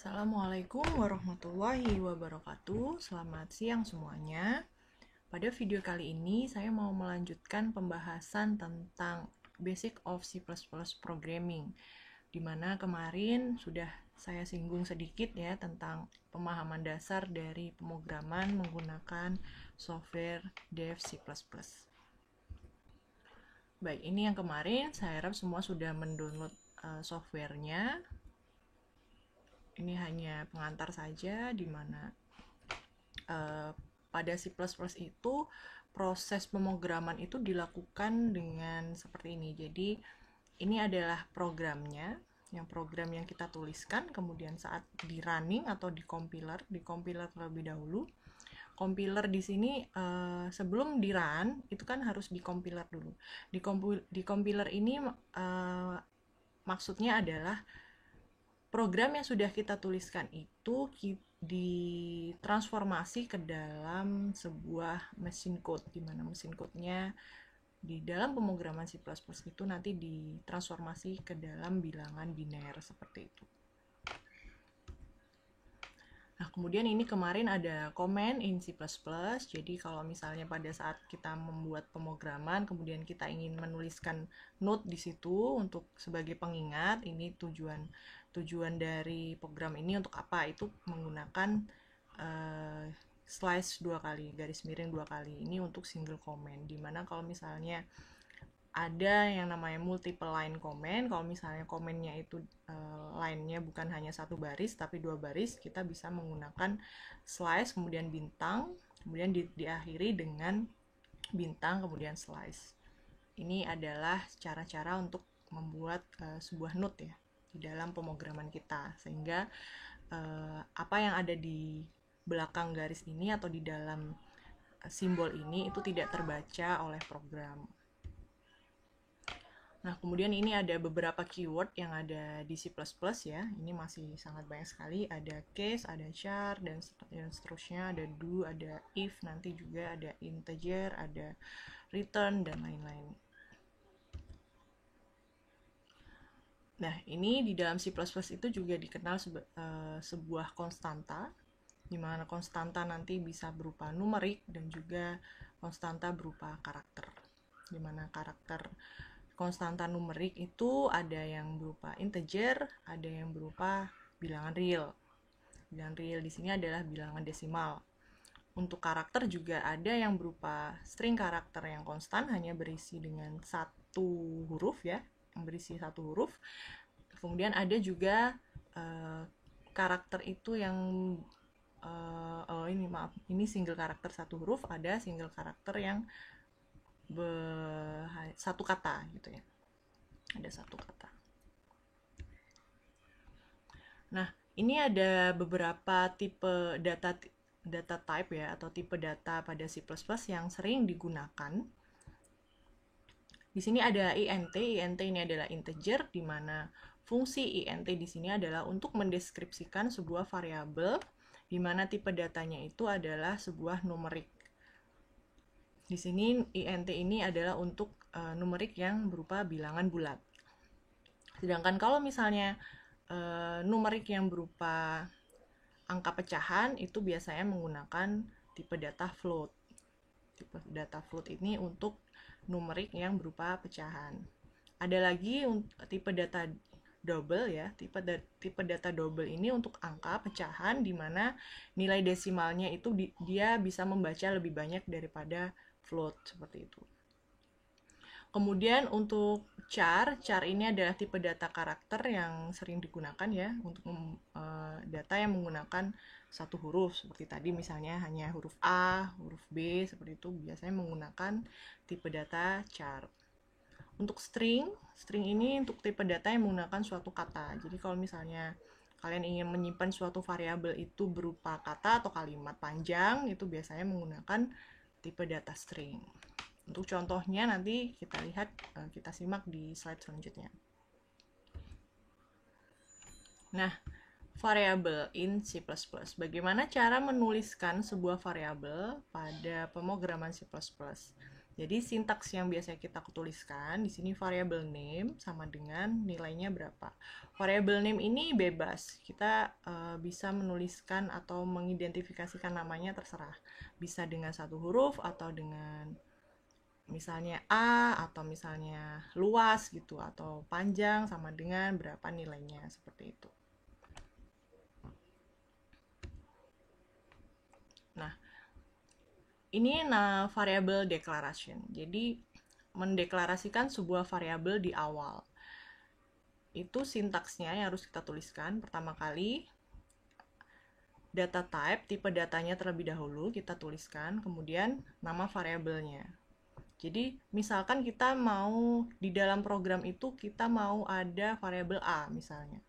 Assalamualaikum warahmatullahi wabarakatuh. Selamat siang semuanya. Pada video kali ini saya mau melanjutkan pembahasan tentang Basic of C++ Programming, dimana kemarin sudah saya singgung sedikit ya tentang pemahaman dasar dari pemrograman menggunakan software Dev C++. Baik, ini yang kemarin. Saya harap semua sudah mendownload softwarenya. Ini hanya pengantar saja, di mana pada C++ itu proses pemrograman itu dilakukan dengan seperti ini. Jadi ini adalah programnya, program yang kita tuliskan, kemudian saat di running atau di compiler terlebih dahulu. Compiler di sini sebelum di run itu kan harus di compiler dulu. Di compiler ini maksudnya adalah program yang sudah kita tuliskan itu ditransformasi ke dalam sebuah mesin code, di mana mesin code-nya di dalam pemrograman C++ itu nanti ditransformasi ke dalam bilangan biner seperti itu. Nah, kemudian ini kemarin ada comment in C++, jadi kalau misalnya pada saat kita membuat pemrograman, kemudian kita ingin menuliskan note di situ untuk sebagai pengingat, ini tujuan dari program ini untuk apa, itu menggunakan slice 2 kali, garis miring 2 kali, ini untuk single comment, dimana kalau misalnya ada yang namanya multiple line comment. Kalau misalnya komennya itu line-nya bukan hanya satu baris tapi 2 baris, kita bisa menggunakan slice kemudian bintang, kemudian diakhiri dengan bintang kemudian slice. Ini adalah cara-cara untuk membuat sebuah note ya di dalam pemrograman kita, sehingga apa yang ada di belakang garis ini atau di dalam simbol ini itu tidak terbaca oleh program. Nah, kemudian ini ada beberapa keyword yang ada di C++ ya. Ini masih sangat banyak sekali. Ada case, ada char, dan seterusnya. Ada do, ada if, nanti juga ada integer, ada return, dan lain-lain. Nah, ini di dalam C++ itu juga dikenal sebuah konstanta, di mana konstanta nanti bisa berupa numerik dan juga konstanta berupa karakter. Di mana karakter konstanta numerik itu ada yang berupa integer, ada yang berupa bilangan real. Bilangan real di sini adalah bilangan desimal. Untuk karakter juga ada yang berupa string karakter yang konstan, hanya berisi dengan satu huruf ya, yang berisi satu huruf. Kemudian ada juga karakter itu yang ini single karakter satu huruf, ada single karakter yang satu kata gitu ya, ada satu kata. Nah, ini ada beberapa tipe data type ya, atau tipe data pada C++ yang sering digunakan. Di sini ada int ini adalah integer, di mana fungsi int di sini adalah untuk mendeskripsikan sebuah variabel, di mana tipe datanya itu adalah sebuah numerik. Di sini int ini adalah untuk numerik yang berupa bilangan bulat. Sedangkan kalau misalnya numerik yang berupa angka pecahan itu biasanya menggunakan tipe data float. Tipe data float ini untuk numerik yang berupa pecahan. Ada lagi tipe data double ya. Tipe data double ini untuk angka pecahan, di mana nilai desimalnya itu dia bisa membaca lebih banyak daripada float seperti itu. Kemudian untuk char ini adalah tipe data karakter yang sering digunakan ya untuk data yang menggunakan satu huruf, seperti tadi misalnya hanya huruf A, huruf B, seperti itu biasanya menggunakan tipe data char. Untuk string ini untuk tipe data yang menggunakan suatu kata. Jadi kalau misalnya kalian ingin menyimpan suatu variabel itu berupa kata atau kalimat panjang, itu biasanya menggunakan tipe data string. Untuk contohnya nanti kita lihat, kita simak di slide selanjutnya. Nah, variabel in C++. Bagaimana cara menuliskan sebuah variabel pada pemrograman C++? Jadi sintaks yang biasanya kita tuliskan di sini variable name sama dengan nilainya berapa. Variable name ini bebas. Kita bisa menuliskan atau mengidentifikasikan namanya terserah. Bisa dengan satu huruf atau dengan misalnya A atau misalnya luas gitu atau panjang sama dengan berapa nilainya seperti itu. Nah, ini variable declaration. Jadi mendeklarasikan sebuah variabel di awal. Itu sintaksnya yang harus kita tuliskan. Pertama kali data type, tipe datanya terlebih dahulu kita tuliskan, kemudian nama variabelnya. Jadi misalkan kita mau di dalam program itu kita mau ada variabel A misalnya.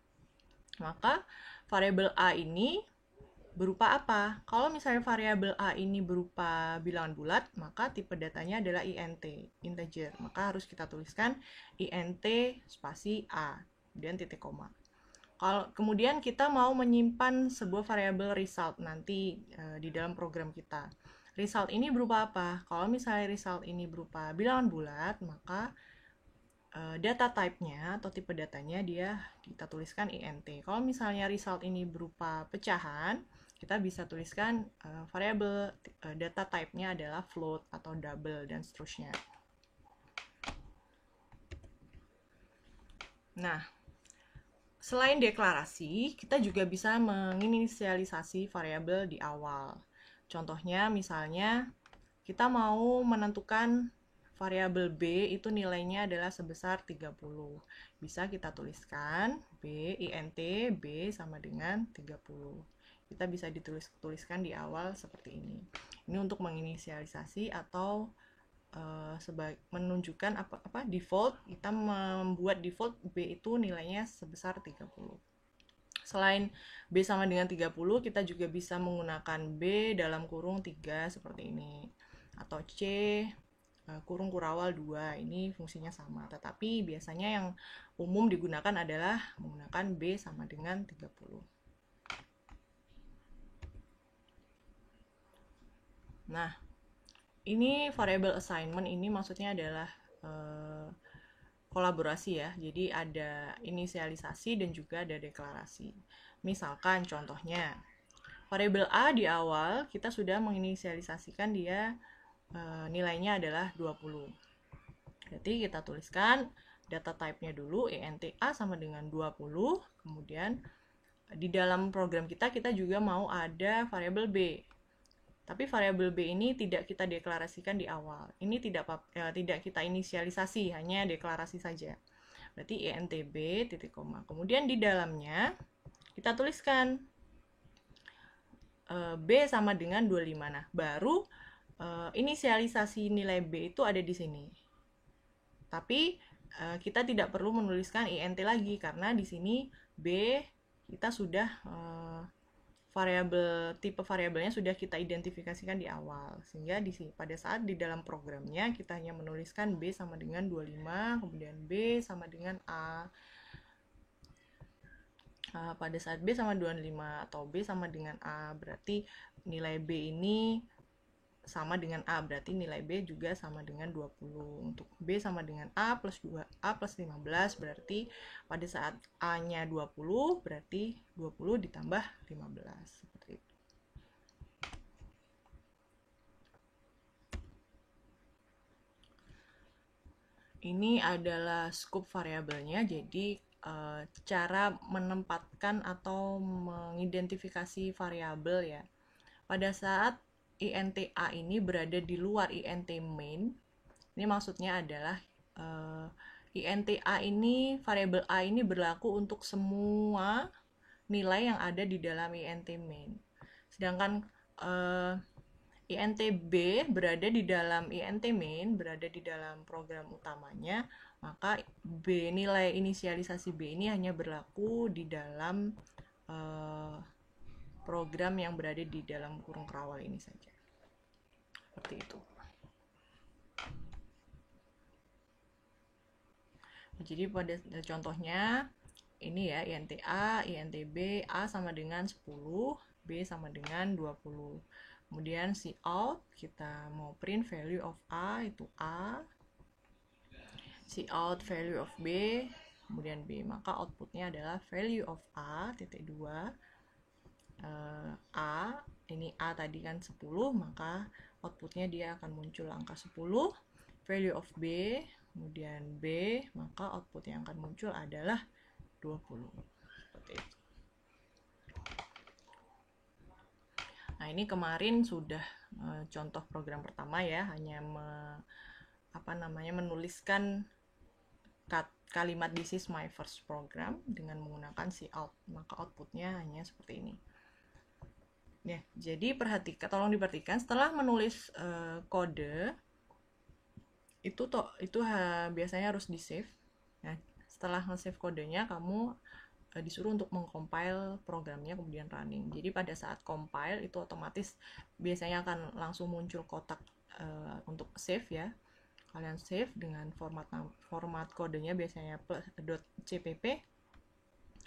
Maka variabel A ini berupa apa? Kalau misalnya variabel A ini berupa bilangan bulat, maka tipe datanya adalah int, integer. Maka harus kita tuliskan int spasi A, kemudian titik koma. Kalau kemudian kita mau menyimpan sebuah variabel result nanti di dalam program kita. Result ini berupa apa? Kalau misalnya result ini berupa bilangan bulat, maka data type-nya atau tipe datanya kita tuliskan int. Kalau misalnya result ini berupa pecahan, kita bisa tuliskan variabel data type-nya adalah float atau double dan seterusnya. Nah, selain deklarasi, kita juga bisa menginisialisasi variabel di awal. Contohnya misalnya kita mau menentukan variabel B itu nilainya adalah sebesar 30. Bisa kita tuliskan B, int B sama dengan 30. Kita bisa dituliskan di awal seperti ini. Ini untuk menginisialisasi atau menunjukkan apa default, kita membuat default B itu nilainya sebesar 30. Selain B sama dengan 30, kita juga bisa menggunakan B dalam kurung 3 seperti ini. Atau C kurung kurawal 2, ini fungsinya sama. Tetapi biasanya yang umum digunakan adalah menggunakan B sama dengan 30. Nah, ini variable assignment ini maksudnya adalah kolaborasi ya. Jadi ada inisialisasi dan juga ada deklarasi. Misalkan contohnya variabel A di awal kita sudah menginisialisasikan dia nilainya adalah 20. Berarti kita tuliskan data type-nya dulu int A sama dengan 20. Kemudian di dalam program kita juga mau ada variabel B. Tapi variabel B ini tidak kita deklarasikan di awal. Ini tidak kita inisialisasi, hanya deklarasi saja. Berarti int B titik koma. Kemudian di dalamnya kita tuliskan B sama dengan 25. Nah, baru inisialisasi nilai B itu ada di sini. Tapi kita tidak perlu menuliskan int lagi karena di sini B kita sudah tipe variabelnya sudah kita identifikasikan di awal, sehingga pada saat di dalam programnya kita hanya menuliskan B sama dengan 25, kemudian B sama dengan A. Pada saat B sama 25 atau B sama dengan A, berarti nilai B ini sama dengan A, berarti nilai B juga sama dengan 20. Untuk B sama dengan A plus 2A plus 15, berarti pada saat A-nya 20, berarti 20 ditambah 15. Seperti itu. Ini adalah scope variabelnya, jadi cara menempatkan atau mengidentifikasi variabel ya. Pada saat int A ini berada di luar int main, ini maksudnya adalah int A ini, variabel A ini berlaku untuk semua nilai yang ada di dalam int main. Sedangkan int B berada di dalam int main, berada di dalam program utamanya, maka nilai inisialisasi B ini hanya berlaku di dalam program yang berada di dalam kurung kerawal ini saja. Seperti itu. Jadi pada contohnya ini ya, int A, int B, A sama dengan 10, B sama dengan 20. Kemudian cout, kita mau print value of A, itu A. Cout value of B, kemudian B. Maka outputnya adalah value of A, titik 2. A, ini A tadi kan 10, maka outputnya dia akan muncul angka 10. Value of B, kemudian B, maka output yang akan muncul adalah 20. Seperti itu. Nah, ini kemarin sudah contoh program pertama ya, hanya menuliskan kalimat this is my first program dengan menggunakan cout, maka outputnya hanya seperti ini. Ya, jadi tolong diperhatikan setelah menulis kode itu biasanya harus di save. Nah, setelah nge-save kodenya, kamu disuruh untuk mengcompile programnya kemudian running. Jadi pada saat compile itu otomatis biasanya akan langsung muncul kotak untuk save ya. Kalian save dengan format kodenya biasanya .cpp.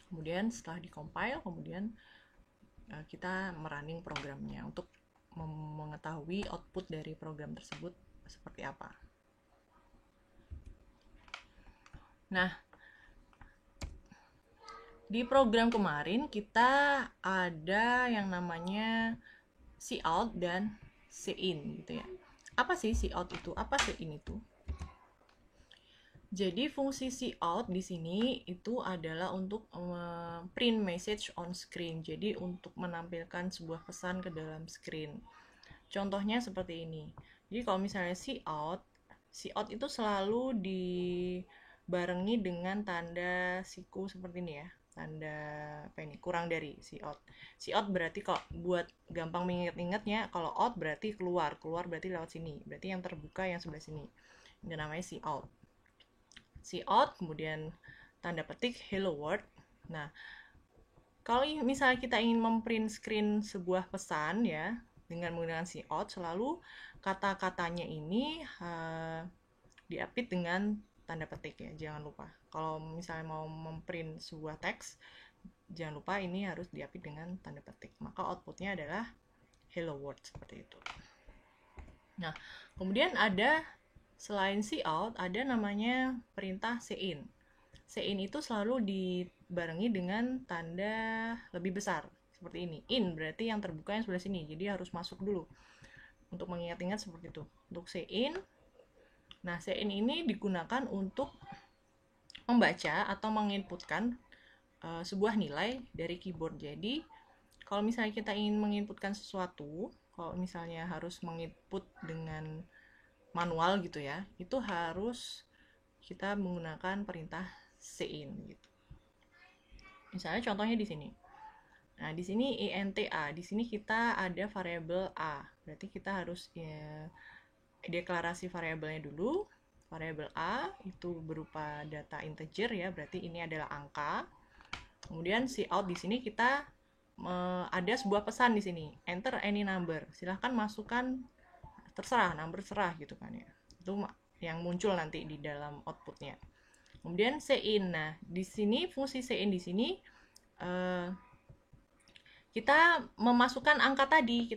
Kemudian setelah di-compile, kemudian kita merunning programnya untuk mengetahui output dari program tersebut seperti apa. Nah, di program kemarin kita ada yang namanya cout dan cin gitu ya. Apa sih cout itu? Apa cin itu? Jadi fungsi cout di sini itu adalah untuk print message on screen. Jadi untuk menampilkan sebuah pesan ke dalam screen. Contohnya seperti ini. Jadi kalau misalnya cout itu selalu dibarengi dengan tanda siku seperti ini ya. Tanda apa ini? Kurang dari cout. Cout berarti kalau buat gampang mengingat-ingatnya, kalau out berarti keluar berarti lewat sini. Berarti yang terbuka yang sebelah sini. Ini namanya cout. Cout, kemudian tanda petik hello world. Nah, kalau misalnya kita ingin memprint screen sebuah pesan ya dengan menggunakan cout, selalu kata-katanya ini diapit dengan tanda petik ya, jangan lupa. Kalau misalnya mau memprint sebuah teks, jangan lupa ini harus diapit dengan tanda petik. Maka outputnya adalah hello world seperti itu. Nah, kemudian ada selain cout, ada namanya perintah cin. Cin itu selalu dibarengi dengan tanda lebih besar seperti ini. In berarti yang terbuka yang sebelah sini, jadi harus masuk dulu untuk mengingat-ingat seperti itu. Untuk cin, nah cin ini digunakan untuk membaca atau menginputkan sebuah nilai dari keyboard. Jadi kalau misalnya kita ingin menginputkan sesuatu, kalau misalnya harus menginput dengan manual gitu ya, itu harus kita menggunakan perintah cin gitu. Misalnya contohnya di sini. Nah, di sini INTA, di sini kita ada variabel A. Berarti kita harus deklarasi variabelnya dulu. Variabel A itu berupa data integer ya, berarti ini adalah angka. Kemudian cout di sini kita ada sebuah pesan di sini, enter any number. Silahkan masukkan terserah, number terserah gitu kan ya. Itu yang muncul nanti di dalam outputnya. Kemudian cin. Nah, di sini fungsi cin di sini kita memasukkan angka tadi, yang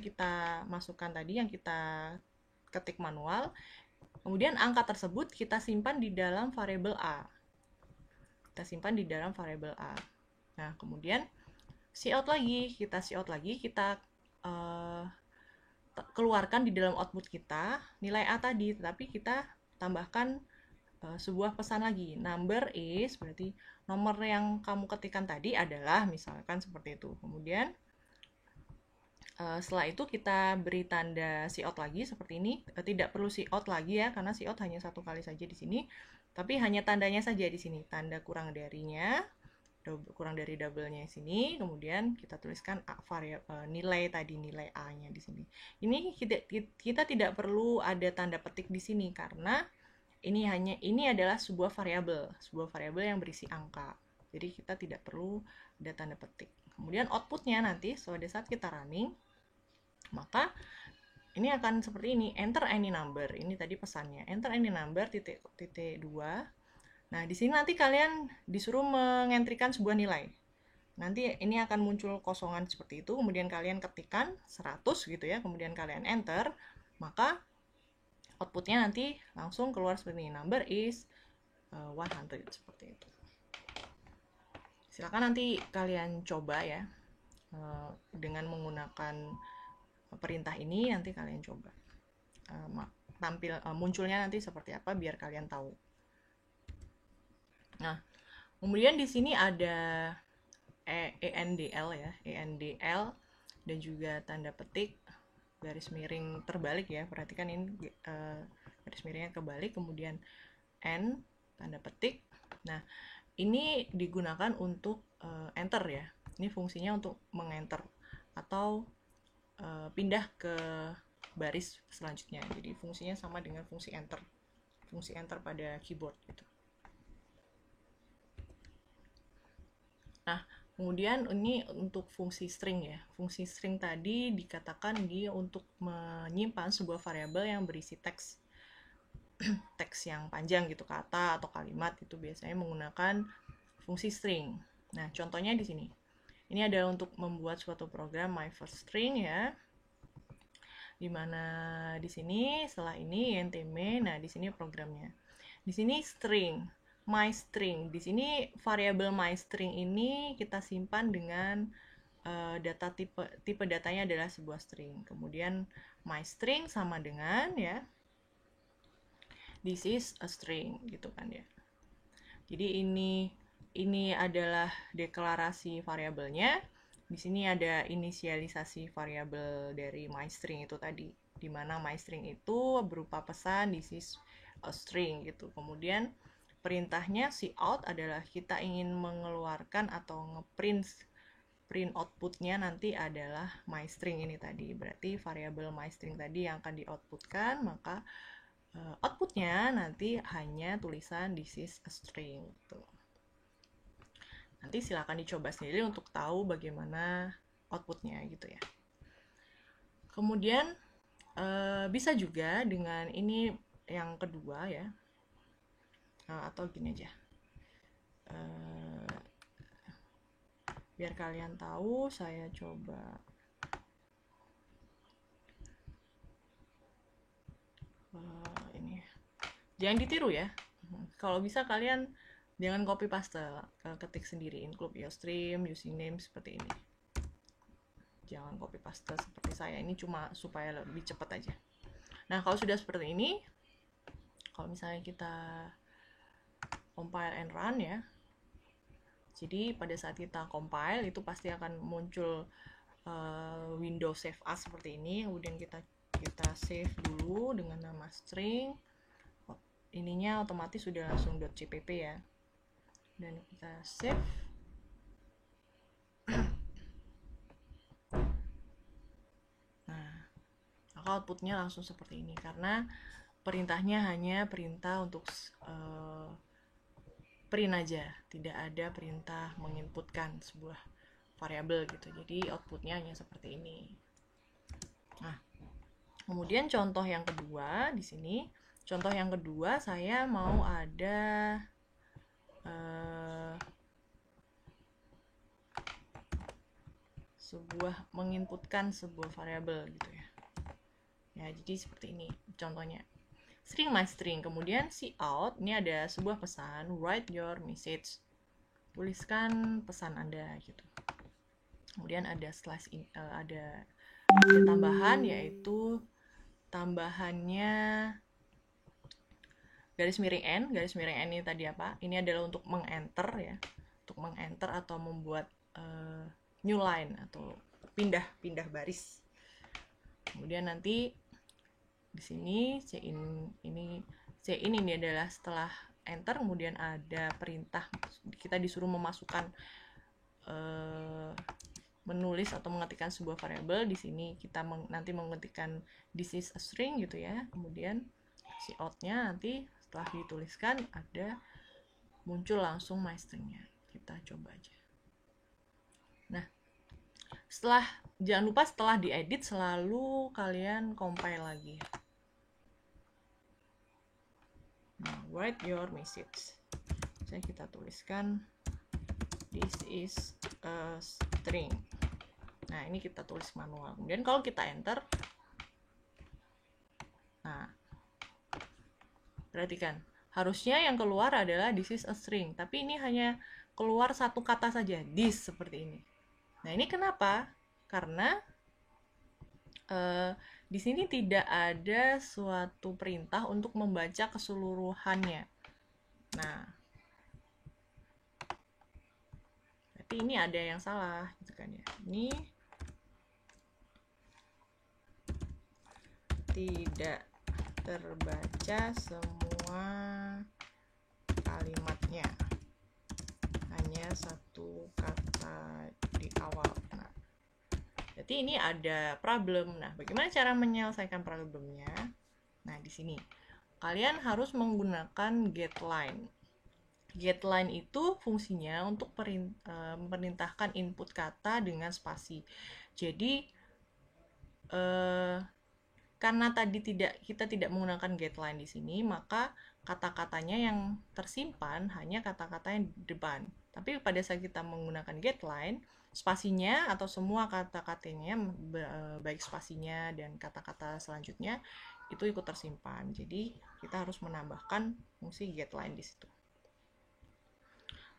kita masukkan tadi, yang kita ketik manual. Kemudian angka tersebut kita simpan di dalam variabel A. Nah, kemudian cout lagi, kita keluarkan di dalam output kita nilai A tadi, tetapi kita tambahkan sebuah pesan lagi, number is, berarti nomor yang kamu ketikkan tadi adalah, misalkan seperti itu. Kemudian setelah itu kita beri tanda cout lagi seperti ini. Tidak perlu cout lagi ya, karena cout hanya satu kali saja di sini, tapi hanya tandanya saja di sini, tanda kurang dari double-nya di sini. Kemudian kita tuliskan nilai A-nya di sini. Ini kita tidak perlu ada tanda petik di sini karena ini adalah sebuah variabel yang berisi angka. Jadi kita tidak perlu ada tanda petik. Kemudian outputnya nanti pada saat kita running, maka ini akan seperti ini, enter any number. Ini tadi pesannya, enter any number titik 2. Nah, di sini nanti kalian disuruh mengentrikan sebuah nilai. Nanti ini akan muncul kosongan seperti itu, kemudian kalian ketikkan 100 gitu ya, kemudian kalian enter, maka outputnya nanti langsung keluar seperti ini, number is 100 seperti itu. Silakan nanti kalian coba ya, dengan menggunakan perintah ini nanti kalian coba munculnya nanti seperti apa biar kalian tahu. Nah, kemudian di sini ada ENDL ya, ENDL dan juga tanda petik garis miring terbalik ya. Perhatikan ini garis miringnya kebalik, kemudian N tanda petik. Nah, ini digunakan untuk enter ya. Ini fungsinya untuk mengenter atau pindah ke baris selanjutnya. Jadi fungsinya sama dengan fungsi enter pada keyboard gitu. Nah, kemudian ini untuk fungsi string ya. Fungsi string tadi dikatakan dia untuk menyimpan sebuah variabel yang berisi teks teks yang panjang gitu, kata atau kalimat, itu biasanya menggunakan fungsi string. Nah, contohnya di sini. Ini adalah untuk membuat suatu program my first string ya. Dimana di sini setelah ini intm, nah di sini programnya. Di sini string, my string. Di sini variabel my string ini kita simpan dengan data tipe datanya adalah sebuah string. Kemudian my string sama dengan ya this is a string gitu kan ya. Jadi ini adalah deklarasi variabelnya. Di sini ada inisialisasi variabel dari myString itu tadi, di mana myString itu berupa pesan this is a string gitu. Kemudian perintahnya cout adalah kita ingin mengeluarkan atau print outputnya nanti adalah myString ini tadi. Berarti variabel myString tadi yang akan di-outputkan, maka outputnya nanti hanya tulisan this is a string gitu. Nanti silakan dicoba sendiri untuk tahu bagaimana outputnya gitu ya. Kemudian bisa juga dengan ini yang kedua ya, atau gini aja, biar kalian tahu saya coba ini, jangan ditiru ya. Kalau bisa kalian jangan copy paste, ketik sendiri, include your stream, using name seperti ini. Jangan copy paste seperti saya, ini cuma supaya lebih cepat aja. Nah, kalau sudah seperti ini, kalau misalnya kita compile and run ya, jadi pada saat kita compile itu pasti akan muncul window save as seperti ini. Kemudian kita save dulu dengan nama string, ininya otomatis sudah langsung .cpp ya, dan kita save. Nah, maka outputnya langsung seperti ini karena perintahnya hanya perintah untuk print aja, tidak ada perintah menginputkan sebuah variabel gitu. Jadi outputnya hanya seperti ini. Nah, kemudian contoh yang kedua di sini, contoh yang kedua saya mau ada menginputkan sebuah variabel gitu ya. Ya, jadi seperti ini contohnya. String my string, kemudian cout, ini ada sebuah pesan, write your message. Tuliskan pesan Anda gitu. Kemudian ada slash ada tambahan, yaitu tambahannya garis miring n. Garis miring n ini tadi apa? Ini adalah untuk mengenter ya, untuk mengenter atau membuat new line atau pindah baris. Kemudian nanti di sini ini adalah setelah enter, kemudian ada perintah kita disuruh memasukkan menulis atau mengetikkan sebuah variabel. Di sini kita nanti mengetikkan this is a string gitu ya. Kemudian cout-nya nanti setelah dituliskan ada muncul langsung my string-nya. Kita coba aja. Nah, jangan lupa setelah diedit selalu kalian compile lagi. Nah, write your message. Saya kita tuliskan this is a string. Nah, ini kita tulis manual. Kemudian kalau kita enter, nah, perhatikan, harusnya yang keluar adalah this is a string, tapi ini hanya keluar satu kata saja, this, seperti ini. Nah, ini kenapa? Karena di sini tidak ada suatu perintah untuk membaca keseluruhannya. Nah, berarti ini ada yang salah, gitu kan ya. Ini tidak terbaca semua kalimatnya, hanya satu kata di awal. Nah, berarti ini ada problem. Nah, bagaimana cara menyelesaikan problemnya? Nah, di sini kalian harus menggunakan getLine. GetLine itu fungsinya untuk memerintahkan input kata dengan spasi. Jadi karena tadi kita tidak menggunakan getLine di sini, maka kata-katanya yang tersimpan hanya kata-kata yang di depan. Tapi pada saat kita menggunakan getLine, spasinya atau semua kata-katanya, baik spasinya dan kata-kata selanjutnya, itu ikut tersimpan. Jadi kita harus menambahkan fungsi getLine di situ.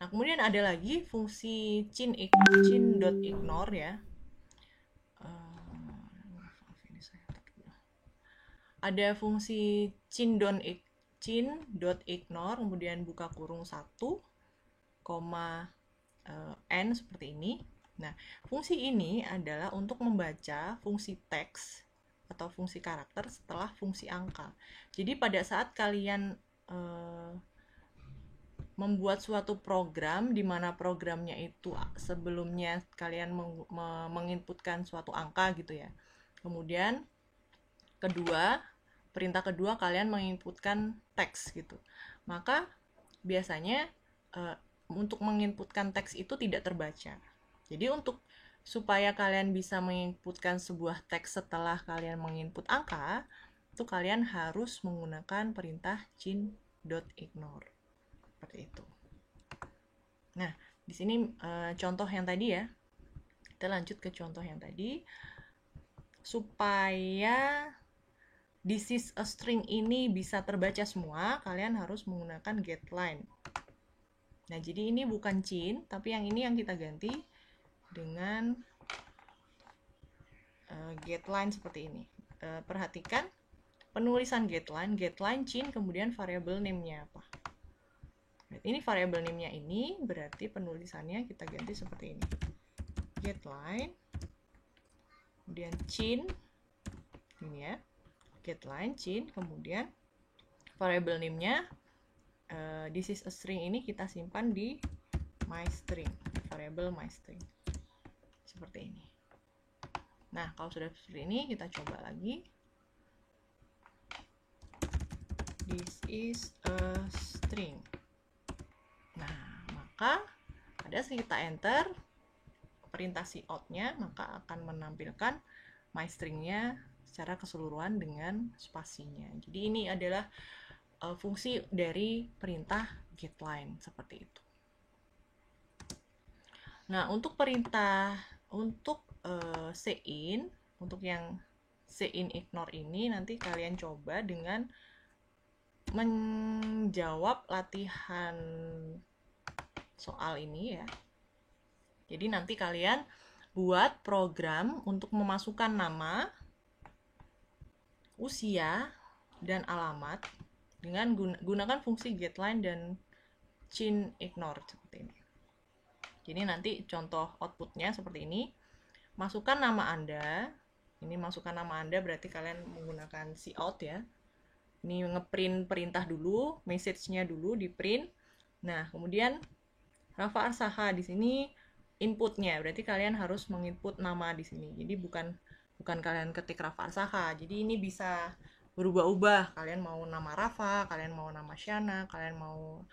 Nah, kemudian ada lagi fungsi chin.ignore ya. Ada fungsi chin.ignore, kemudian buka kurung 1, n seperti ini. Nah, fungsi ini adalah untuk membaca fungsi teks atau fungsi karakter setelah fungsi angka. Jadi pada saat kalian membuat suatu program di mana programnya itu sebelumnya kalian menginputkan suatu angka gitu ya. Kemudian perintah kedua kalian menginputkan teks gitu. Maka biasanya untuk menginputkan teks itu tidak terbaca. Jadi supaya kalian bisa menginputkan sebuah teks setelah kalian menginput angka, itu kalian harus menggunakan perintah chin.ignore. Seperti itu. Nah, di sini contoh yang tadi ya. Kita lanjut ke contoh yang tadi. Supaya this is a string ini bisa terbaca semua, kalian harus menggunakan getLine. Nah, jadi ini bukan chin, tapi yang ini yang kita ganti dengan getLine seperti ini. Perhatikan penulisan getLine chin, kemudian variable name-nya apa. Ini variable name-nya ini, berarti penulisannya kita ganti seperti ini. GetLine, kemudian chin, ini ya. GetLine, chin, kemudian variable name-nya this is a string ini kita simpan di myString, variable myString. Seperti ini. Nah, kalau sudah seperti ini, kita coba lagi. This is a string. Nah, maka pada saat kita enter perintah cout-nya, maka akan menampilkan myString-nya secara keseluruhan dengan spasinya. Jadi ini adalah fungsi dari perintah getLine seperti itu. Nah, untuk perintah cin, untuk yang cin ignore ini nanti kalian coba dengan menjawab latihan soal ini ya. Jadi nanti kalian buat program untuk memasukkan nama, usia, dan alamat dengan gunakan fungsi getLine dan chin.ignore seperti ini. Jadi nanti contoh outputnya seperti ini. Masukkan nama Anda. Ini masukkan nama Anda berarti kalian menggunakan cout ya. Ini ngeprint perintah dulu, message-nya dulu di print. Nah, kemudian Rafa Arsaha di sini inputnya, berarti kalian harus menginput nama di sini. Jadi bukan kalian ketik Rafa Arsaha. Jadi ini bisa berubah-ubah. Kalian mau nama Rafa, kalian mau nama Shana, kalian mau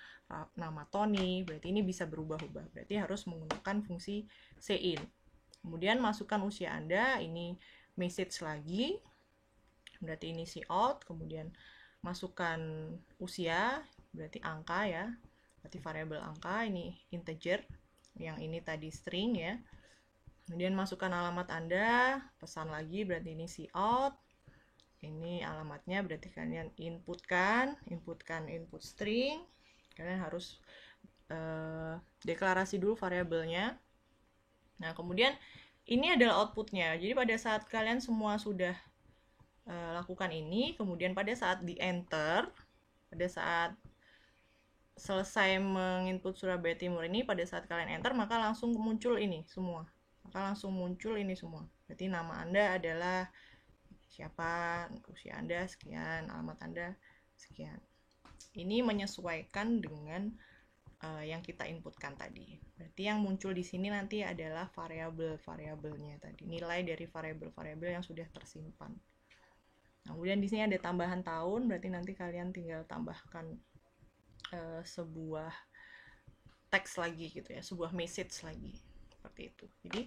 nama Tony. Berarti ini bisa berubah-ubah. Berarti harus menggunakan fungsi cin. Kemudian masukkan usia Anda, ini message lagi. Berarti ini cout, kemudian masukkan usia, berarti angka ya. Berarti variabel angka, ini integer. yang ini tadi string ya. Kemudian masukkan alamat Anda, pesan lagi berarti ini cout. Ini alamatnya berarti kalian inputkan input string. Kalian harus deklarasi dulu variabelnya. Nah, kemudian ini adalah outputnya. Jadi pada saat kalian semua sudah lakukan ini, kemudian pada saat di enter, pada saat selesai menginput Surabaya Timur ini, pada saat kalian enter maka langsung muncul ini semua. Berarti nama Anda adalah siapa, usia Anda sekian, alamat Anda sekian. Ini menyesuaikan dengan yang kita inputkan tadi. Berarti yang muncul di sini nanti adalah variabelnya tadi, nilai dari variabel yang sudah tersimpan. Nah, kemudian di sini ada tambahan tahun, berarti nanti kalian tinggal tambahkan sebuah teks lagi gitu ya, sebuah message lagi seperti itu. Jadi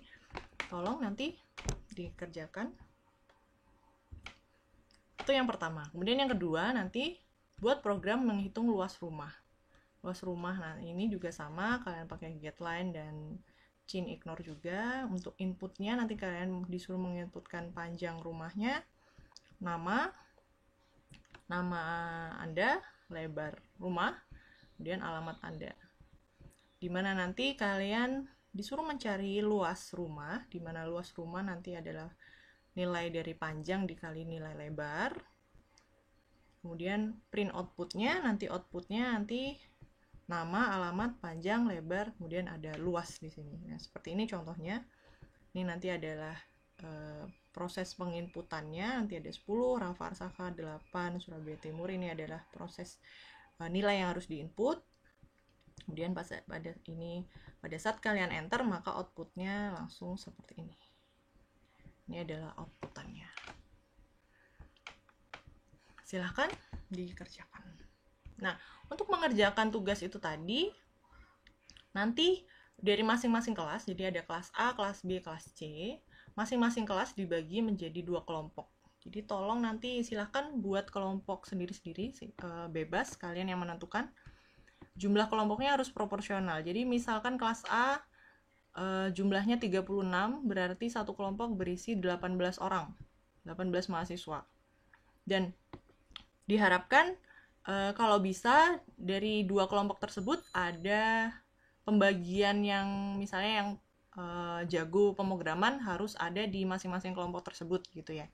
tolong nanti dikerjakan. Itu yang pertama. Kemudian yang kedua, nanti buat program menghitung luas rumah. Nah ini juga sama, kalian pakai getLine dan chain ignore juga. Untuk inputnya nanti kalian disuruh menginputkan panjang rumahnya, nama Anda, lebar rumah, kemudian alamat Anda. Dimana nanti kalian disuruh mencari luas rumah, dimana luas rumah nanti adalah nilai dari panjang dikali nilai lebar. Kemudian print outputnya nanti nama, alamat, panjang, lebar, kemudian ada luas di sini. Nah, seperti ini contohnya. Ini nanti adalah proses penginputannya, nanti ada 10, Rafa Arsaka 8, Surabaya Timur. Ini adalah proses nilai yang harus diinput. Kemudian pada saat kalian enter maka outputnya langsung seperti ini. Ini adalah outputannya. Silahkan dikerjakan. Nah, untuk mengerjakan tugas itu tadi, nanti dari masing-masing kelas, jadi ada kelas A, kelas B, kelas C, masing-masing kelas dibagi menjadi 2 kelompok. Jadi tolong nanti silahkan buat kelompok sendiri-sendiri, bebas, kalian yang menentukan. Jumlah kelompoknya harus proporsional. Jadi misalkan kelas A jumlahnya 36, berarti satu kelompok berisi 18 orang, 18 mahasiswa. Dan diharapkan kalau bisa dari 2 kelompok tersebut ada pembagian yang misalnya yang jago pemrograman harus ada di masing-masing kelompok tersebut gitu ya.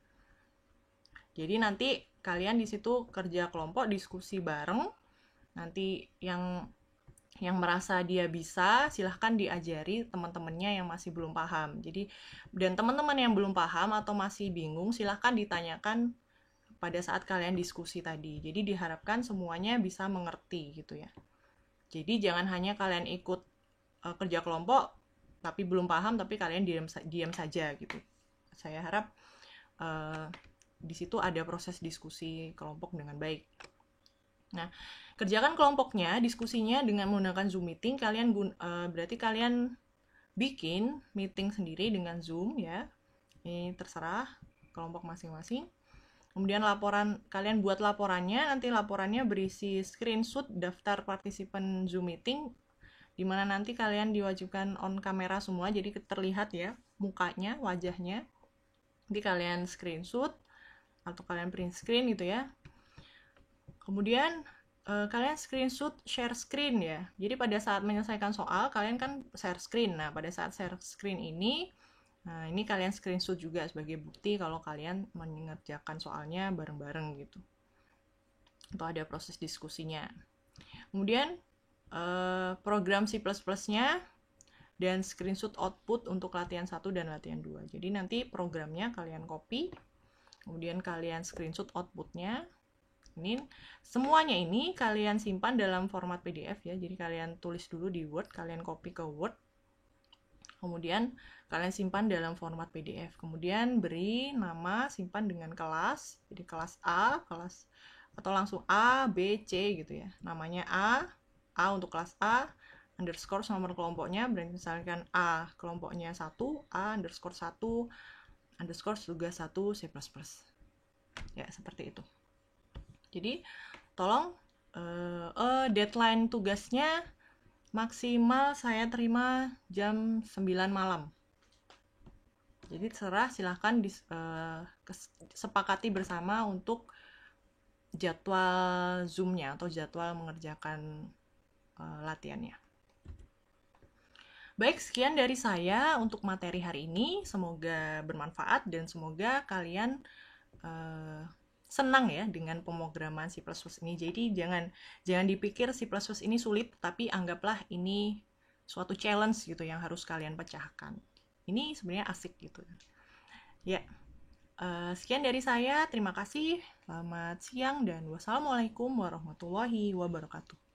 Jadi nanti kalian di situ kerja kelompok, diskusi bareng. Nanti yang merasa dia bisa, silahkan diajari teman-temannya yang masih belum paham. Jadi, dan teman-teman yang belum paham atau masih bingung, silahkan ditanyakan pada saat kalian diskusi tadi. Jadi diharapkan semuanya bisa mengerti gitu ya. Jadi jangan hanya kalian ikut kerja kelompok tapi belum paham tapi kalian diam saja gitu. Saya harap di situ ada proses diskusi kelompok dengan baik. Nah, kerjakan kelompoknya, diskusinya dengan menggunakan Zoom meeting. Berarti kalian bikin meeting sendiri dengan Zoom ya. Ini terserah kelompok masing-masing. Kemudian kalian buat laporannya, nanti laporannya berisi screenshot daftar partisipan Zoom meeting, dimana nanti kalian diwajibkan on kamera semua, jadi terlihat ya mukanya, wajahnya. Nanti kalian screenshot atau kalian print screen gitu ya. Kemudian kalian screenshot share screen ya. Jadi pada saat menyelesaikan soal, kalian kan share screen. Nah, pada saat share screen ini kalian screenshot juga sebagai bukti kalau kalian mengerjakan soalnya bareng-bareng gitu. Atau ada proses diskusinya. Kemudian program C++-nya dan screenshot output untuk latihan 1 dan latihan 2. Jadi nanti programnya kalian copy, kemudian kalian screenshot outputnya. Semuanya ini kalian simpan dalam format PDF ya. Jadi kalian tulis dulu di Word, kalian copy ke Word. Kemudian kalian simpan dalam format PDF. Kemudian beri nama, simpan dengan kelas. Jadi kelas A, atau langsung A, B, C gitu ya. Namanya A untuk kelas A, underscore nomor kelompoknya, berarti misalkan A kelompoknya 1, A underscore 1, underscore juga 1 C++. Ya, seperti itu. Jadi, tolong deadline tugasnya Maksimal saya terima jam 9 malam. Jadi terserah, silahkan sepakati bersama untuk jadwal Zoom-nya atau jadwal mengerjakan latihannya. Baik, sekian dari saya untuk materi hari ini. Semoga bermanfaat dan semoga kalian senang ya dengan pemrograman C++ ini. Jadi jangan dipikir C++ ini sulit, tapi anggaplah ini suatu challenge gitu yang harus kalian pecahkan. Ini sebenarnya asik gitu. Ya, sekian dari saya. Terima kasih. Selamat siang dan wassalamualaikum warahmatullahi wabarakatuh.